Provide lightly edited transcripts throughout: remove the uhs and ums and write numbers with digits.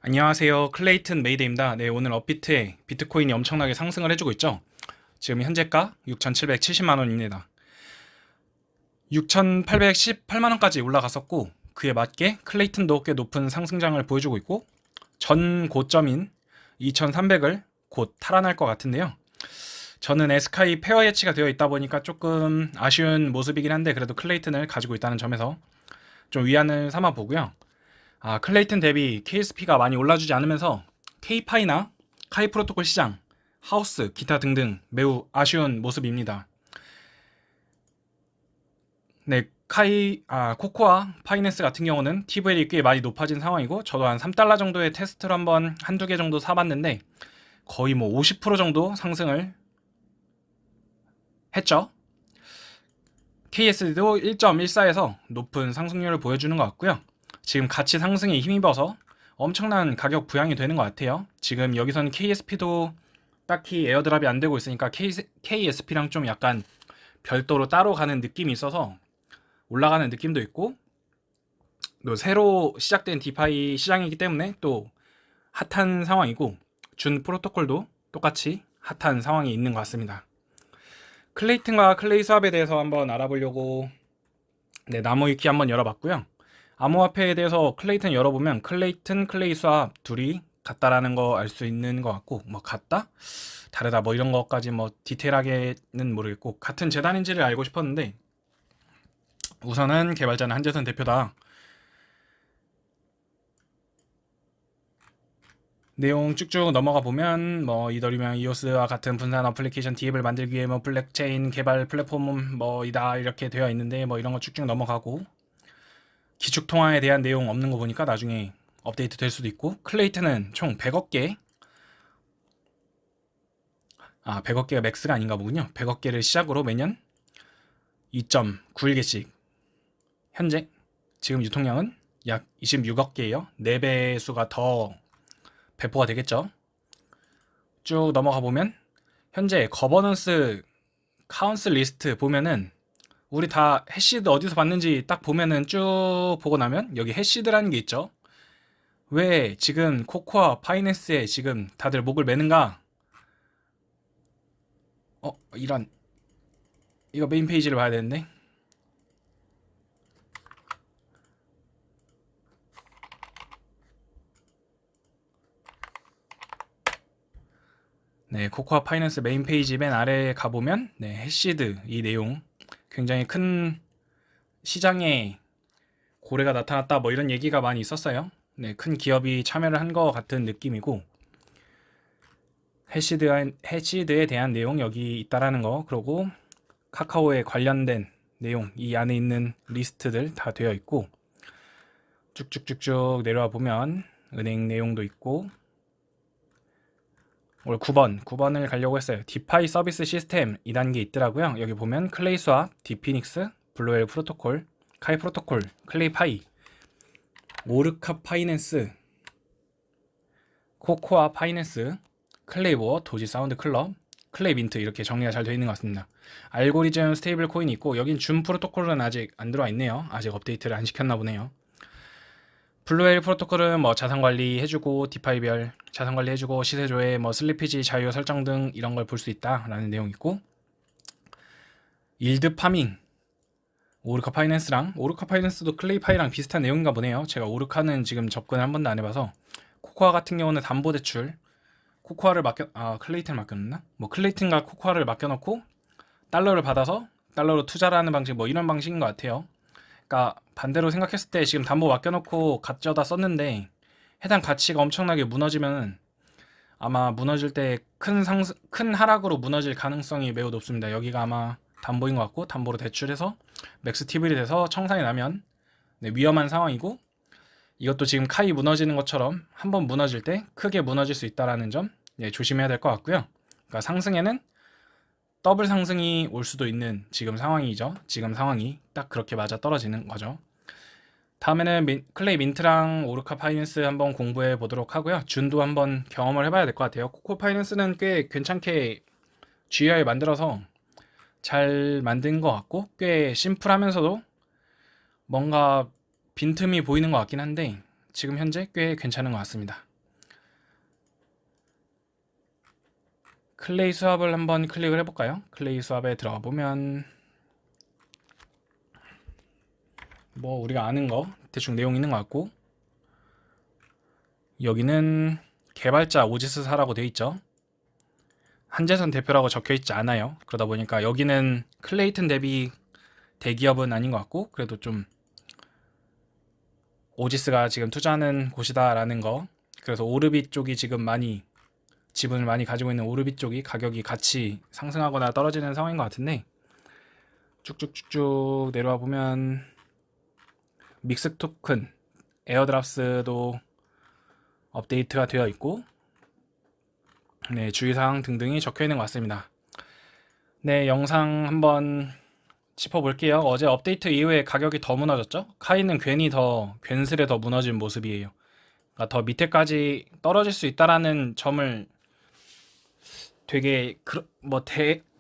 안녕하세요. 클레이튼 메이드입니다. 네, 오늘 업비트에 비트코인이 엄청나게 상승을 해주고 있죠. 지금 현재가 6,770만 원입니다. 6,818만 원까지 올라갔었고, 그에 맞게 클레이튼도 꽤 높은 상승장을 보여주고 있고, 전 고점인 2,300을 곧 탈환할 것 같은데요. 저는 에스카이 페어 예치가 되어 있다 보니까 조금 아쉬운 모습이긴 한데, 그래도 클레이튼을 가지고 있다는 점에서 좀 위안을 삼아 보고요. 클레이튼 대비 KSP가 많이 올라주지 않으면서 K파이나 카이 프로토콜 시장, 하우스, 기타 등등 매우 아쉬운 모습입니다. 네, 코코아 파이낸스 같은 경우는 TVL이 꽤 많이 높아진 상황이고, 저도 한 3달러 정도의 테스트를 한두 개 정도 사봤는데, 거의 뭐 50% 정도 상승을 했죠. KSD도 1.14에서 높은 상승률을 보여주는 것 같고요. 지금 같이 상승에 힘입어서 엄청난 가격 부양이 되는 것 같아요. 지금 여기서는 KSP도 딱히 에어드랍이 안 되고 있으니까 KSP랑 좀 약간 별도로 따로 가는 느낌이 있어서 올라가는 느낌도 있고, 또 새로 시작된 디파이 시장이기 때문에 또 핫한 상황이고, 준 프로토콜도 똑같이 핫한 상황이 있는 것 같습니다. 클레이튼과 클레이 수압에 대해서 한번 알아보려고 나무위키 한번 열어봤고요. 암호화폐에 대해서 클레이튼 열어보면 클레이튼, 클레이 수압 둘이 같다라는 거 알 수 있는 것 같고, 뭐 같다? 다르다? 뭐 이런 것까지 뭐 디테일하게는 모르겠고, 같은 재단인지를 알고 싶었는데, 우선은 개발자는 한재선 대표다. 내용 쭉쭉 넘어가 보면 뭐 이더리움, 이오스와 같은 분산 어플리케이션 팁을 만들기 위해 뭐 블록체인 개발 플랫폼 뭐이다 이렇게 되어 있는데, 뭐 이런 거 쭉쭉 넘어가고, 기축 통화에 대한 내용 없는 거 보니까 나중에 업데이트 될 수도 있고, 클레이튼은 총 100억 개, 100억 개가 맥스가 아닌가 보군요. 100억 개를 시작으로 매년 2.91개씩, 현재 지금 유통량은 약 26억 개예요. 4배수가 더 배포가 되겠죠. 쭉 넘어가 보면 현재 거버넌스 카운슬 리스트 보면은, 우리 다 해시드 어디서 봤는지 딱 보면은 쭉 보고 나면 여기 해시드라는 게 있죠. 왜 지금 코코아 파이낸스에 지금 다들 목을 매는가? 이런, 이거 메인 페이지를 봐야 되는데. 네, 코코아 파이낸스 메인 페이지 맨 아래에 가보면 해시드 이 내용, 굉장히 큰 시장에 고래가 나타났다 뭐 이런 얘기가 많이 있었어요. 네, 큰 기업이 참여를 한 것 같은 느낌이고, 해시드에 대한 내용 여기 있다라는 거, 그리고 카카오에 관련된 내용 이 안에 있는 리스트들 다 되어 있고, 쭉쭉쭉쭉 내려와 보면 은행 내용도 있고, 오늘 9번을 가려고 했어요. 디파이 서비스 시스템 2단계 있더라고요. 여기 보면 클레이 스왑, 디피닉스, 블루웰 프로토콜, 카이 프로토콜, 클레이 파이, 오르카 파이낸스, 코코아 파이낸스, 클레이보어, 도지 사운드 클럽, 클레이 민트, 이렇게 정리가 잘 되어 있는 것 같습니다. 알고리즘 스테이블 코인이 있고, 여긴 준 프로토콜은 아직 안 들어와 있네요. 아직 업데이트를 안 시켰나 보네요. 블루웨일 프로토콜은 뭐 자산 관리 해주고, 디파이별 자산 관리 해주고, 시세 조회, 뭐 슬리피지 자유 설정 등 이런 걸 볼 수 있다라는 내용 있고, 일드 파밍, 오르카 파이낸스랑, 오르카 파이낸스도 클레이 파이랑 비슷한 내용인가 보네요. 제가 오르카는 지금 접근을 한 번도 안 해봐서. 코코아 같은 경우는 담보 대출, 코코아를 클레이튼을 맡겼나? 뭐 클레이튼과 코코아를 맡겨놓고 달러를 받아서 달러로 투자를 하는 방식, 뭐 이런 방식인 것 같아요. 그러니까 반대로 생각했을 때 지금 담보 맡겨놓고 가져다 썼는데 해당 가치가 엄청나게 무너지면, 아마 무너질 때 큰 하락으로 무너질 가능성이 매우 높습니다. 여기가 아마 담보인 것 같고, 담보로 대출해서 맥스 티블이 돼서 청산이 나면 위험한 상황이고, 이것도 지금 카이 무너지는 것처럼 한번 무너질 때 크게 무너질 수 있다라는 점 조심해야 될 것 같고요. 그러니까 상승에는 더블 상승이 올 수도 있는 지금 상황이죠. 지금 상황이 딱 그렇게 맞아 떨어지는 거죠. 다음에는 클레이 민트랑 오르카 파이낸스 한번 공부해 보도록 하고요. 준도 한번 경험을 해봐야 될 것 같아요. 코코 파이낸스는 꽤 괜찮게 GUI 만들어서 잘 만든 것 같고, 꽤 심플하면서도 뭔가 빈틈이 보이는 것 같긴 한데, 지금 현재 꽤 괜찮은 것 같습니다. 클레이 수압을 한번 클릭을 해볼까요? 클레이 수압에 들어가 보면 뭐 우리가 아는 거 대충 내용 있는 것 같고, 여기는 개발자 오지스사라고 돼 있죠. 한재선 대표라고 적혀 있지 않아요. 그러다 보니까 여기는 클레이튼 대비 대기업은 아닌 것 같고, 그래도 좀 오지스가 지금 투자하는 곳이다라는 거. 그래서 오르빗 쪽이 지금 많이 지분을 많이 가지고 있는 오르빗 쪽이 가격이 같이 상승하거나 떨어지는 상황인 것 같은데, 쭉쭉쭉쭉 내려와 보면 믹스 토큰 에어드랍스도 업데이트가 되어 있고, 네, 주의사항 등등이 적혀 있는 것 같습니다. 네, 영상 한번 짚어볼게요. 어제 업데이트 이후에 가격이 더 무너졌죠? 카이는 괜히 더 괜스레 더 무너진 모습이에요. 그러니까 더 밑에까지 떨어질 수 있다라는 점을 되게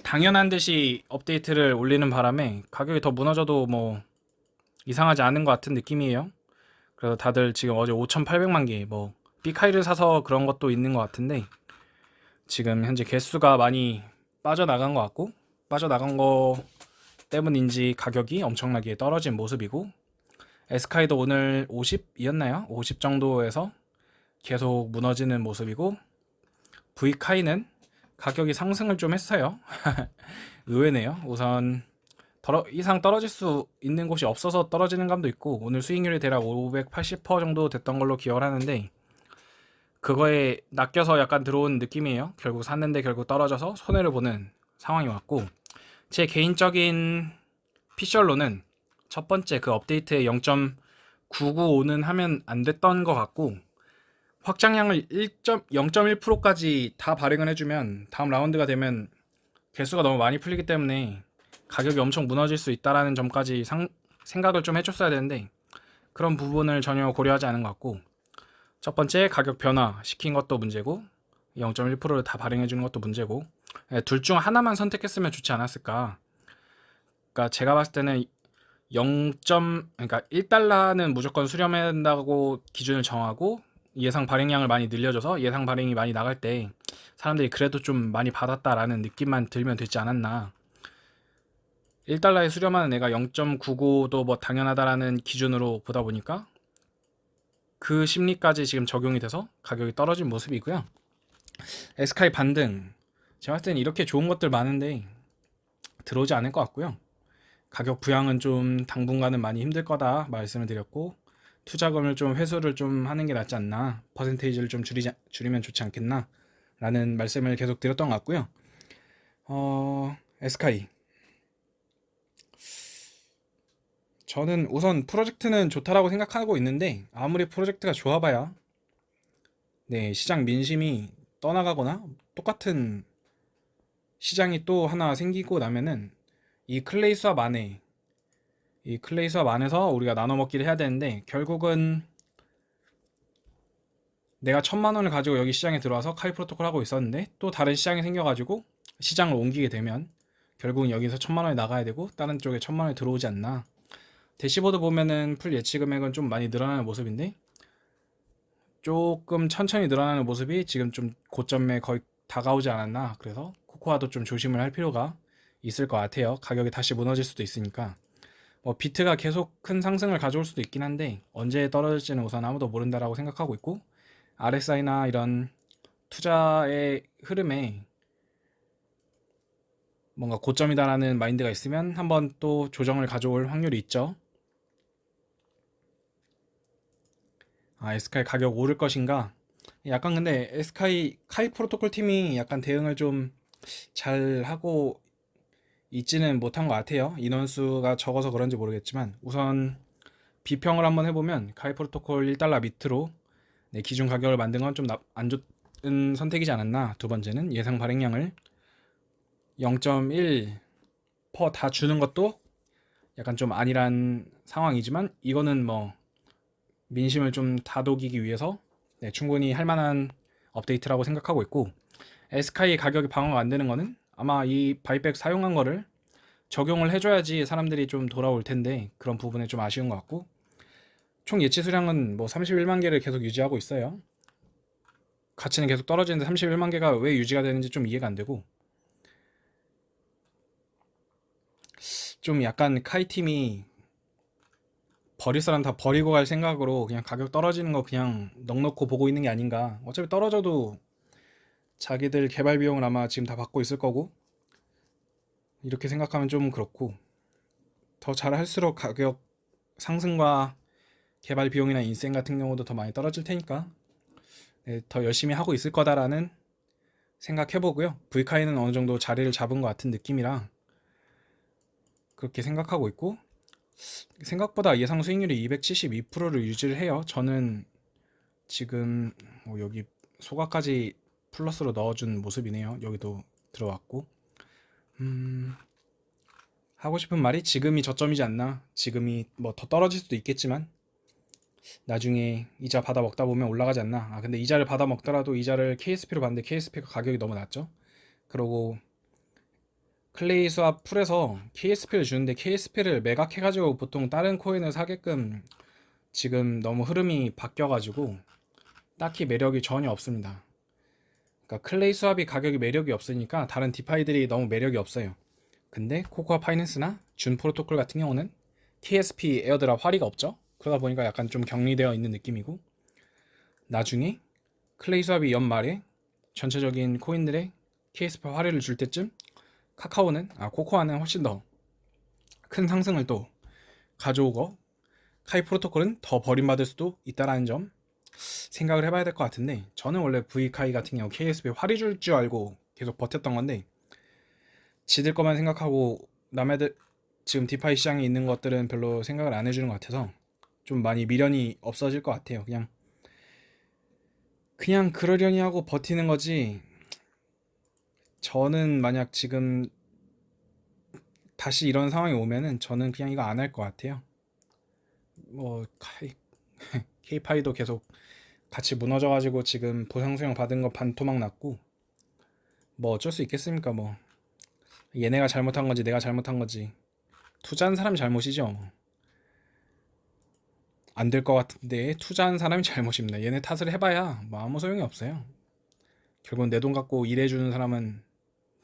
당연한 듯이 업데이트를 올리는 바람에 가격이 더 무너져도 뭐 이상하지 않은 것 같은 느낌이에요. 그래서 다들 지금 어제 5,800만 개 뭐 삐카이를 사서 그런 것도 있는 것 같은데, 지금 현재 개수가 많이 빠져나간 것 같고, 빠져나간 거 때문인지 가격이 엄청나게 떨어진 모습이고, 에스카이도 오늘 50이었나요? 50 정도에서 계속 무너지는 모습이고, V카이는 가격이 상승을 좀 했어요. 의외네요. 우선 이상 떨어질 수 있는 곳이 없어서 떨어지는 감도 있고, 오늘 수익률이 대략 580% 정도 됐던 걸로 기억을 하는데, 그거에 낚여서 약간 들어온 느낌이에요. 결국 샀는데 결국 떨어져서 손해를 보는 상황이 왔고, 제 개인적인 피셜로는 첫 번째 그 업데이트에 0.995는 하면 안 됐던 것 같고, 확장량을 0.1%까지 다 발행을 해주면 다음 라운드가 되면 개수가 너무 많이 풀리기 때문에 가격이 엄청 무너질 수 있다라는 점까지 생각을 좀 해줬어야 되는데, 그런 부분을 전혀 고려하지 않은 것 같고, 첫 번째 가격 변화 시킨 것도 문제고, 0.1%를 다 발행해 주는 것도 문제고, 둘 중 하나만 선택했으면 좋지 않았을까. 그러니까 제가 봤을 때는 그러니까 1달러는 무조건 수렴해야 된다고 기준을 정하고, 예상 발행량을 많이 늘려줘서 예상 발행이 많이 나갈 때 사람들이 그래도 좀 많이 받았다라는 느낌만 들면 되지 않았나. 1달러에 수렴하는 애가 0.99도 뭐 당연하다라는 기준으로 보다 보니까 그 심리까지 지금 적용이 돼서 가격이 떨어진 모습이고요. 에스카이 반등, 제가 봤을 때는 이렇게 좋은 것들 많은데 들어오지 않을 것 같고요. 가격 부양은 좀 당분간은 많이 힘들 거다 말씀을 드렸고, 투자금을 좀 회수를 좀 하는 게 낫지 않나, 퍼센테이지를 좀 줄이면 좋지 않겠나 라는 말씀을 계속 드렸던 것 같고요. 에스카이, 저는 우선 프로젝트는 좋다라고 생각하고 있는데, 아무리 프로젝트가 좋아봐야 네, 시장 민심이 떠나가거나 똑같은 시장이 또 하나 생기고 나면은 이 클레이 수압 안에서 우리가 나눠 먹기를 해야 되는데, 결국은 내가 1,000만 원을 가지고 여기 시장에 들어와서 카이 프로토콜 하고 있었는데 또 다른 시장이 생겨가지고 시장을 옮기게 되면 결국은 여기서 1,000만 원이 나가야 되고 다른 쪽에 1,000만 원이 들어오지 않나. 대시보드 보면은 풀 예치 금액은 좀 많이 늘어나는 모습인데, 조금 천천히 늘어나는 모습이 지금 좀 고점에 거의 다가오지 않았나. 그래서 코코아도 좀 조심을 할 필요가 있을 것 같아요. 가격이 다시 무너질 수도 있으니까. 비트가 계속 큰 상승을 가져올 수도 있긴 한데 언제 떨어질지는 우선 아무도 모른다라고 생각하고 있고, RSI나 이런 투자의 흐름에 뭔가 고점이다라는 마인드가 있으면 한번 또 조정을 가져올 확률이 있죠. 에스카이 가격 오를 것인가? 약간 근데 카이 프로토콜 팀이 약간 대응을 좀 잘 하고 있지는 못한 것 같아요. 인원수가 적어서 그런지 모르겠지만, 우선 비평을 한번 해보면 카이 프로토콜 1달러 밑으로 네, 기준 가격을 만든 건 좀 안 좋은 선택이지 않았나. 두 번째는 예상 발행량을 0.1% 다 주는 것도 약간 좀 아니란 상황이지만, 이거는 뭐 민심을 좀 다독이기 위해서 네, 충분히 할 만한 업데이트라고 생각하고 있고, 에스카이 가격이 방어가 안 되는 거는 아마 이 바이백 사용한 거를 적용을 해줘야지 사람들이 좀 돌아올 텐데, 그런 부분에 좀 아쉬운 것 같고, 총 예치 수량은 뭐 31만 개를 계속 유지하고 있어요. 가치는 계속 떨어지는데 31만 개가 왜 유지가 되는지 좀 이해가 안 되고, 좀 약간 카이 팀이 버릴 사람 다 버리고 갈 생각으로 그냥 가격 떨어지는 거 그냥 넉넉히 보고 있는 게 아닌가. 어차피 떨어져도 자기들 개발 비용을 아마 지금 다 받고 있을 거고, 이렇게 생각하면 좀 그렇고, 더 잘할수록 가격 상승과 개발 비용이나 인센 같은 경우도 더 많이 떨어질 테니까, 네, 더 열심히 하고 있을 거다라는 생각해보고요. V카이는 어느 정도 자리를 잡은 것 같은 느낌이라 그렇게 생각하고 있고, 생각보다 예상 수익률이 272%를 유지를 해요. 저는 지금 여기 소가까지 플러스로 넣어준 모습이네요. 여기도 들어왔고, 하고 싶은 말이 지금이 저점이지 않나. 지금이 뭐 더 떨어질 수도 있겠지만 나중에 이자 받아 먹다 보면 올라가지 않나. 아 근데 이자를 받아 먹더라도 이자를 KSP로 받는데 KSP가 가격이 너무 낮죠. 그러고 클레이 스왑 풀에서 KSP를 주는데 KSP를 매각해가지고 보통 다른 코인을 사게끔 지금 너무 흐름이 바뀌어가지고 딱히 매력이 전혀 없습니다. 그러니까 클레이 스왑이 가격이 매력이 없으니까 다른 디파이들이 너무 매력이 없어요. 근데 코코아 파이낸스나 준 프로토콜 같은 경우는 KSP 에어드랍 활이가 없죠. 그러다 보니까 약간 좀 격리되어 있는 느낌이고, 나중에 클레이 스왑이 연말에 전체적인 코인들의 KSP 활이를 줄 때쯤 코코아는 훨씬 더 큰 상승을 또 가져오고 카이 프로토콜은 더 버림받을 수도 있다라는 점 생각을 해봐야 될 것 같은데, 저는 원래 V카이 같은 경우 KSP 활이 줄 줄 알고 계속 버텼던 건데, 지들 것만 생각하고 남애들 지금 디파이 시장에 있는 것들은 별로 생각을 안 해주는 것 같아서 좀 많이 미련이 없어질 것 같아요. 그냥 그러려니 하고 버티는 거지. 저는 만약 지금 다시 이런 상황이 오면은 저는 그냥 이거 안 할 것 같아요. 뭐 K파이도 계속 같이 무너져가지고 지금 보상 수령 받은 거 반토막 났고, 뭐 어쩔 수 있겠습니까? 뭐 얘네가 잘못한 건지 내가 잘못한 건지 투자한 사람이 잘못이죠. 안 될 것 같은데 투자한 사람이 잘못입니다. 얘네 탓을 해봐야 뭐 아무 소용이 없어요. 결국은 내 돈 갖고 일해주는 사람은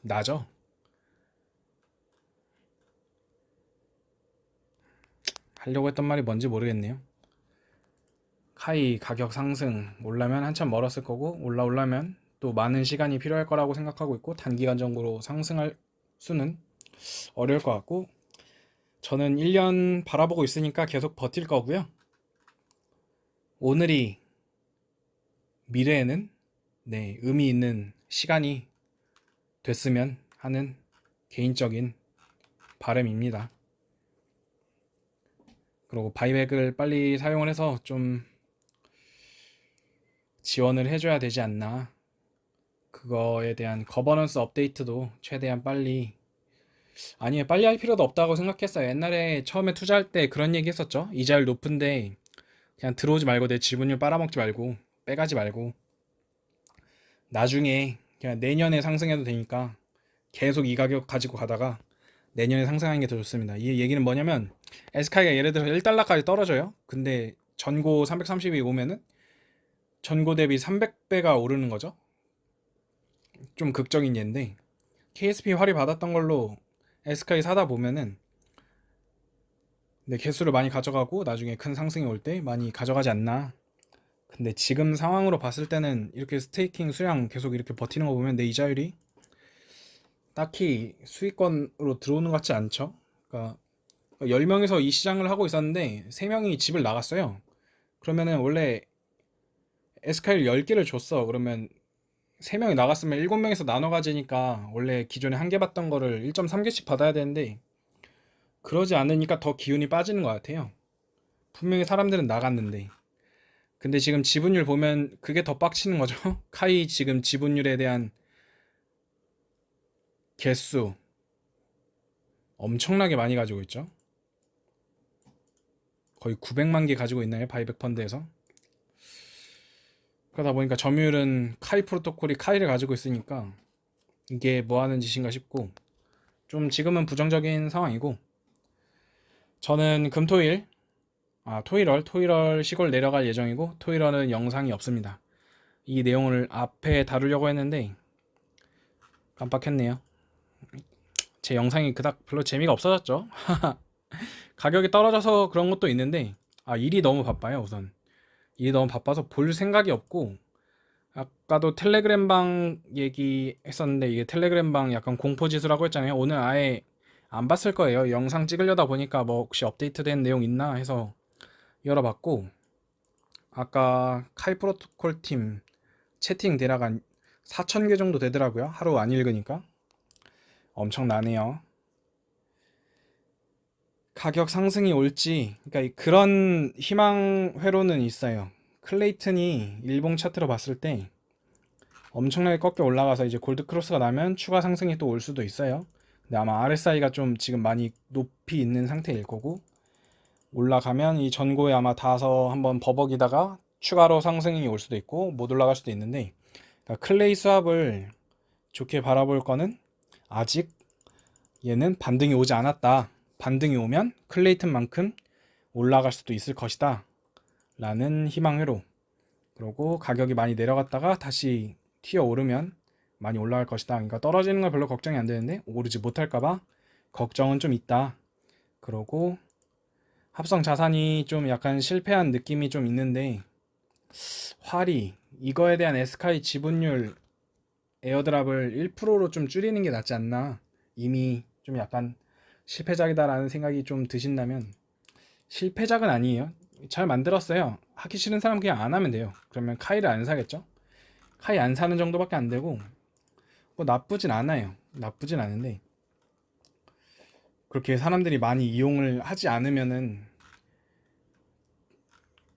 나죠. 하려고 했던 말이 뭔지 모르겠네요. 카이 가격 상승 올라면 한참 멀었을 거고, 올라오려면 또 많은 시간이 필요할 거라고 생각하고 있고, 단기간적으로 상승할 수는 어려울 것 같고, 저는 1년 바라보고 있으니까 계속 버틸 거고요. 오늘이 미래에는 네, 의미 있는 시간이 됐으면 하는 개인적인 바람입니다. 그리고 바이백을 빨리 사용을 해서 좀 지원을 해줘야 되지 않나. 그거에 대한 거버넌스 업데이트도 최대한 빨리, 아니 빨리 할 필요도 없다고 생각했어요. 옛날에 처음에 투자할 때 그런 얘기 했었죠. 이자율 높은데 그냥 들어오지 말고 내 지분율 빨아먹지 말고 빼가지 말고 나중에 그냥 내년에 상승해도 되니까 계속 이 가격 가지고 가다가 내년에 상승하는 게 더 좋습니다. 이 얘기는 뭐냐면 SK가 예를 들어 1달러까지 떨어져요. 근데 전고 330이 오면은 전고 대비 300배가 오르는 거죠. 좀 극적인 예인데, KSP 활이 받았던 걸로 SK 사다 보면은 네, 개수를 많이 가져가고 나중에 큰 상승이 올 때 많이 가져가지 않나. 근데 지금 상황으로 봤을 때는 이렇게 스테이킹 수량 계속 이렇게 버티는 거 보면 내 이자율이 딱히 수익권으로 들어오는 것 같지 않죠. 그러니까 10명에서 이 시장을 하고 있었는데 3명이 집을 나갔어요. 그러면은 원래 SK를 10개를 줬어. 그러면 3명이 나갔으면 7명에서 나눠 가지니까 원래 기존에 한 개 받던 거를 1.3개씩 받아야 되는데 그러지 않으니까 더 기운이 빠지는 것 같아요. 분명히 사람들은 나갔는데. 근데 지금 지분율 보면 그게 더 빡치는 거죠. 카이 지금 지분율에 대한 개수 엄청나게 많이 가지고 있죠. 거의 900만 개 가지고 있나요? 바이백 펀드에서. 그러다 보니까 점유율은 카이 프로토콜이 카이를 가지고 있으니까 이게 뭐 하는 짓인가 싶고, 좀 지금은 부정적인 상황이고, 저는 토일월 시골 내려갈 예정이고, 토일월은 영상이 없습니다. 이 내용을 앞에 다루려고 했는데 깜빡했네요. 제 영상이 그닥 별로 재미가 없어졌죠. 가격이 떨어져서 그런 것도 있는데 일이 너무 바빠요. 우선 일이 너무 바빠서 볼 생각이 없고, 아까도 텔레그램 방 얘기했었는데 이게 텔레그램 방 약간 공포지수라고 했잖아요. 오늘 아예 안 봤을 거예요. 영상 찍으려다 보니까 뭐 혹시 업데이트된 내용 있나 해서 열어봤고, 아까 카이 프로토콜 팀 채팅 대략 한 4,000개 정도 되더라고요. 하루 안 읽으니까 엄청나네요. 가격 상승이 올지, 그러니까 그런 희망 회로는 있어요. 클레이튼이 일봉 차트로 봤을 때 엄청나게 꺾여 올라가서 이제 골드 크로스가 나면 추가 상승이 또 올 수도 있어요. 근데 아마 RSI가 좀 지금 많이 높이 있는 상태일 거고, 올라가면 이 전고에 아마 닿아서 한번 버벅이다가 추가로 상승이 올 수도 있고 못 올라갈 수도 있는데, 그러니까 클레이 수합을 좋게 바라볼 거는 아직 얘는 반등이 오지 않았다. 반등이 오면 클레이튼만큼 올라갈 수도 있을 것이다 라는 희망회로, 그리고 가격이 많이 내려갔다가 다시 튀어 오르면 많이 올라갈 것이다. 그러니까 떨어지는 건 별로 걱정이 안 되는데 오르지 못할까봐 걱정은 좀 있다. 그러고 합성 자산이 좀 약간 실패한 느낌이 좀 있는데, 활이 이거에 대한 에스카이 지분율 에어드랍을 1%로 좀 줄이는 게 낫지 않나. 이미 좀 약간 실패작이다라는 생각이 좀 드신다면, 실패작은 아니에요. 잘 만들었어요. 하기 싫은 사람 그냥 안 하면 돼요. 그러면 카이를 안 사겠죠. 카이 안 사는 정도밖에 안 되고, 뭐 나쁘진 않아요. 나쁘진 않은데 그렇게 사람들이 많이 이용을 하지 않으면은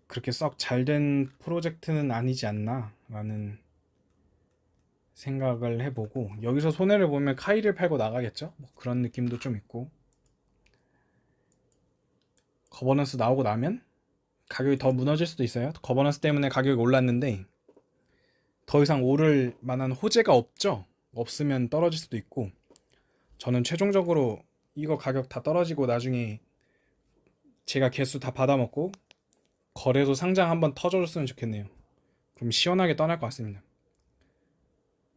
그렇게 썩 잘된 프로젝트는 아니지 않나 라는 생각을 해보고, 여기서 손해를 보면 카이를 팔고 나가겠죠. 뭐 그런 느낌도 좀 있고, 거버넌스 나오고 나면 가격이 더 무너질 수도 있어요. 거버넌스 때문에 가격이 올랐는데 더 이상 오를 만한 호재가 없죠. 없으면 떨어질 수도 있고, 저는 최종적으로 이거 가격 다 떨어지고 나중에 제가 개수 다 받아먹고 거래소 상장 한번 터져줬으면 좋겠네요. 그럼 시원하게 떠날 것 같습니다.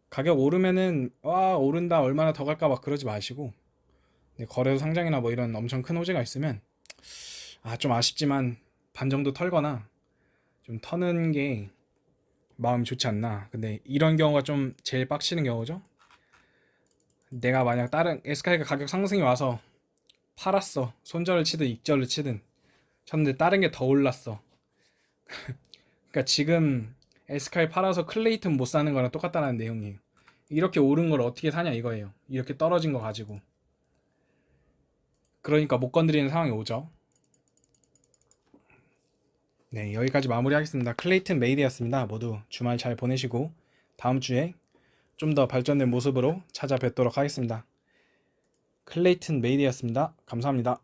가격 오르면은 와 오른다 얼마나 더 갈까 막 그러지 마시고, 거래소 상장이나 뭐 이런 엄청 큰 호재가 있으면 좀 아쉽지만 반 정도 털거나 좀 터는 게 마음이 좋지 않나. 근데 이런 경우가 좀 제일 빡치는 경우죠. 내가 만약 다른 에스카이가 가격 상승이 와서 팔았어. 손절을 치든 익절을 치든 쳤는데 다른 게 더 올랐어. 그러니까 지금 에스카이 팔아서 클레이튼 못 사는 거랑 똑같다는 내용이에요. 이렇게 오른 걸 어떻게 사냐 이거예요. 이렇게 떨어진 거 가지고. 그러니까 못 건드리는 상황이 오죠. 네, 여기까지 마무리하겠습니다. 클레이튼 메이드였습니다. 모두 주말 잘 보내시고 다음 주에 좀 더 발전된 모습으로 찾아뵙도록 하겠습니다. 클레이튼 메이드였습니다. 감사합니다.